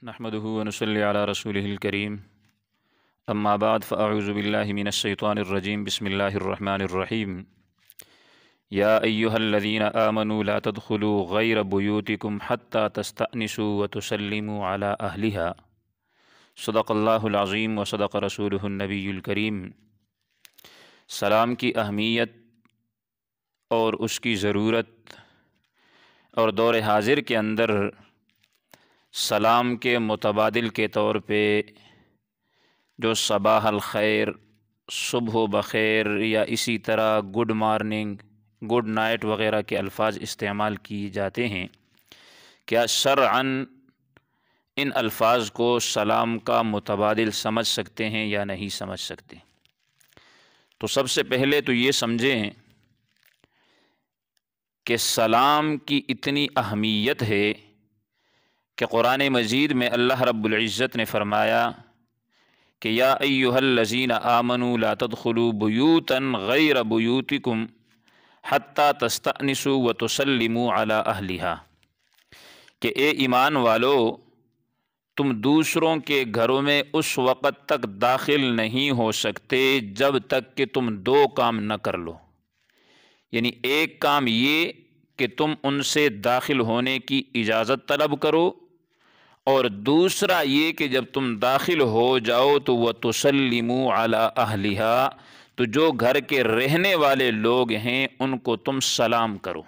نحمده ونصلي على رسوله الكريم اما بعد فاعوذ بالله من الشيطان الرجيم بسم الله الرحمن الرحيم يا ايها الذين آمنوا لا تدخلوا غير بيوتكم حتى تستأنسوا وتسلموا على اهلها صدق اللہ العظیم وصدق رسولہ النبی الکریم۔ سلام کی اہمیت اور اس کی ضرورت اور دور حاضر کے اندر سلام کے متبادل کے طور پہ جو صباح الخیر، صبح بخیر یا اسی طرح گڈ مارننگ، گڈ نائٹ وغیرہ کے الفاظ استعمال کیے جاتے ہیں، کیا شرعاً ان الفاظ کو سلام کا متبادل سمجھ سکتے ہیں یا نہیں سمجھ سکتے؟ تو سب سے پہلے تو یہ سمجھیں کہ سلام کی اتنی اہمیت ہے کہ قرآن مجید میں اللہ رب العزت نے فرمایا کہ یا ایھا الذین آمنوا لا تدخلوا بیوتا غیر بیوتکم حتی تستأنسوا وتسلموا علی اہلہا، کہ اے ایمان والو، تم دوسروں کے گھروں میں اس وقت تک داخل نہیں ہو سکتے جب تک کہ تم دو کام نہ کر لو۔ یعنی ایک کام یہ کہ تم ان سے داخل ہونے کی اجازت طلب کرو، اور دوسرا یہ کہ جب تم داخل ہو جاؤ تو وَتُسَلِّمُوا عَلَىٰ أَهْلِهَا، تو جو گھر کے رہنے والے لوگ ہیں ان کو تم سلام کرو۔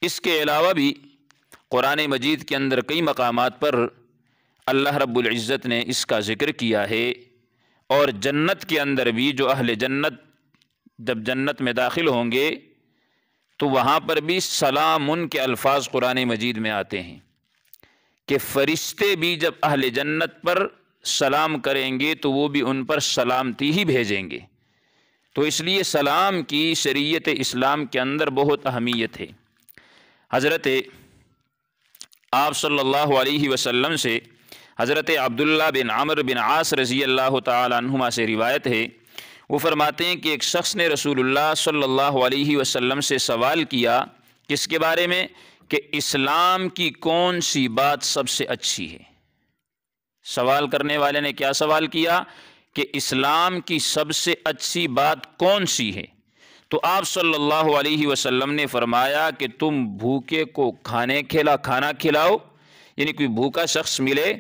اس کے علاوہ بھی قرآن مجید کے اندر کئی مقامات پر اللہ رب العزت نے اس کا ذکر کیا ہے، اور جنت کے اندر بھی جو اہل جنت جب جنت میں داخل ہوں گے تو وہاں پر بھی سلام کے الفاظ قرآن مجید میں آتے ہیں کہ فرشتے بھی جب اہل جنت پر سلام کریں گے تو وہ بھی ان پر سلامتی ہی بھیجیں گے۔ تو اس لیے سلام کی شریعت اسلام کے اندر بہت اہمیت ہے۔ حضرت آپ صلی اللہ علیہ وسلم سے حضرت عبداللہ بن عمرو بن عاص رضی اللہ تعالی عنہما سے روایت ہے، وہ فرماتے ہیں کہ ایک شخص نے رسول اللہ صلی اللہ علیہ وسلم سے سوال کیا، کس کے بارے میں؟ کہ اسلام کی کون سی بات سب سے اچھی ہے؟ سوال کرنے والے نے کیا سوال کیا کہ اسلام کی سب سے اچھی بات کون سی ہے؟ تو آپ صلی اللہ علیہ وسلم نے فرمایا کہ تم بھوکے کو کھانا کھلاؤ، یعنی کوئی بھوکا شخص ملے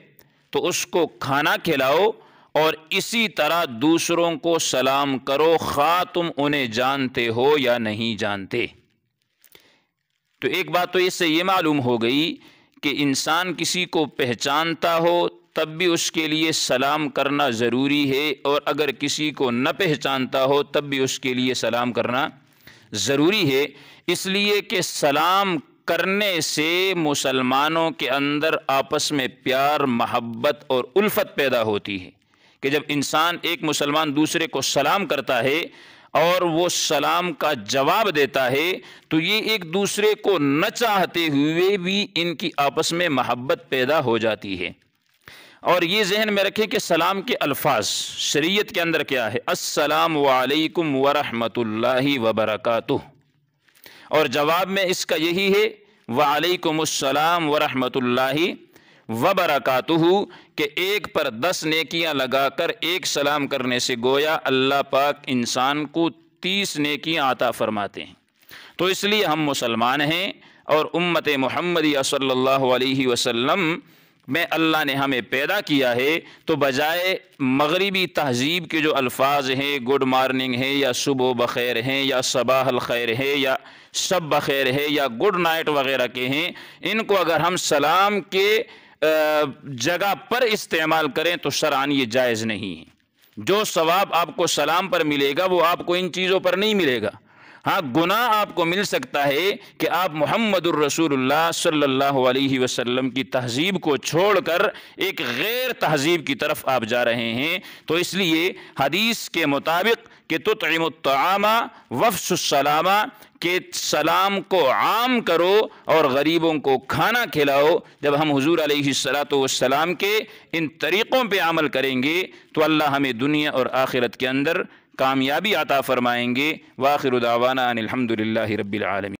تو اس کو کھانا کھلاؤ، اور اسی طرح دوسروں کو سلام کرو، خواہ تم انہیں جانتے ہو یا نہیں جانتے۔ تو ایک بات تو اس سے یہ معلوم ہو گئی کہ انسان کسی کو پہچانتا ہو تب بھی اس کے لیے سلام کرنا ضروری ہے، اور اگر کسی کو نہ پہچانتا ہو تب بھی اس کے لیے سلام کرنا ضروری ہے، اس لیے کہ سلام کرنے سے مسلمانوں کے اندر آپس میں پیار، محبت اور الفت پیدا ہوتی ہے، کہ جب انسان ایک مسلمان دوسرے کو سلام کرتا ہے اور وہ سلام کا جواب دیتا ہے تو یہ ایک دوسرے کو نہ چاہتے ہوئے بھی ان کی آپس میں محبت پیدا ہو جاتی ہے۔ اور یہ ذہن میں رکھیں کہ سلام کے الفاظ شریعت کے اندر کیا ہے؟ السلام علیکم ورحمۃ اللہ وبرکاتہ، اور جواب میں اس کا یہی ہے وعلیکم السلام ورحمۃ اللہ وبرکاتہ، کہ ایک پر 10 نیکیاں لگا کر ایک سلام کرنے سے گویا اللہ پاک انسان کو 30 نیکیاں عطا فرماتے ہیں۔ تو اس لیے ہم مسلمان ہیں، اور امت محمدیہ صلی اللہ علیہ وسلم میں اللہ نے ہمیں پیدا کیا ہے، تو بجائے مغربی تہذیب کے جو الفاظ ہیں، گڈ مارننگ ہے یا صبح بخیر ہیں یا صباح الخیر ہے یا شب بخیر ہے یا گڈ نائٹ وغیرہ کے ہیں، ان کو اگر ہم سلام کے جگہ پر استعمال کریں تو شرعاً یہ جائز نہیں ہے۔ جو ثواب آپ کو سلام پر ملے گا وہ آپ کو ان چیزوں پر نہیں ملے گا۔ ہاں، گناہ آپ کو مل سکتا ہے کہ آپ محمد الرسول اللہ صلی اللہ علیہ وسلم کی تہذیب کو چھوڑ کر ایک غیر تہذیب کی طرف آپ جا رہے ہیں۔ تو اس لیے حدیث کے مطابق کہ تطعم الطعام وافشوا السلام، کہ سلام کو عام کرو اور غریبوں کو کھانا کھلاؤ، جب ہم حضور علیہ السلام کے ان طریقوں پہ عمل کریں گے تو اللہ ہمیں دنیا اور آخرت کے اندر کامیابی عطا فرمائیں گے۔ وآخر دعوانا ان الحمد للہ رب العالمین۔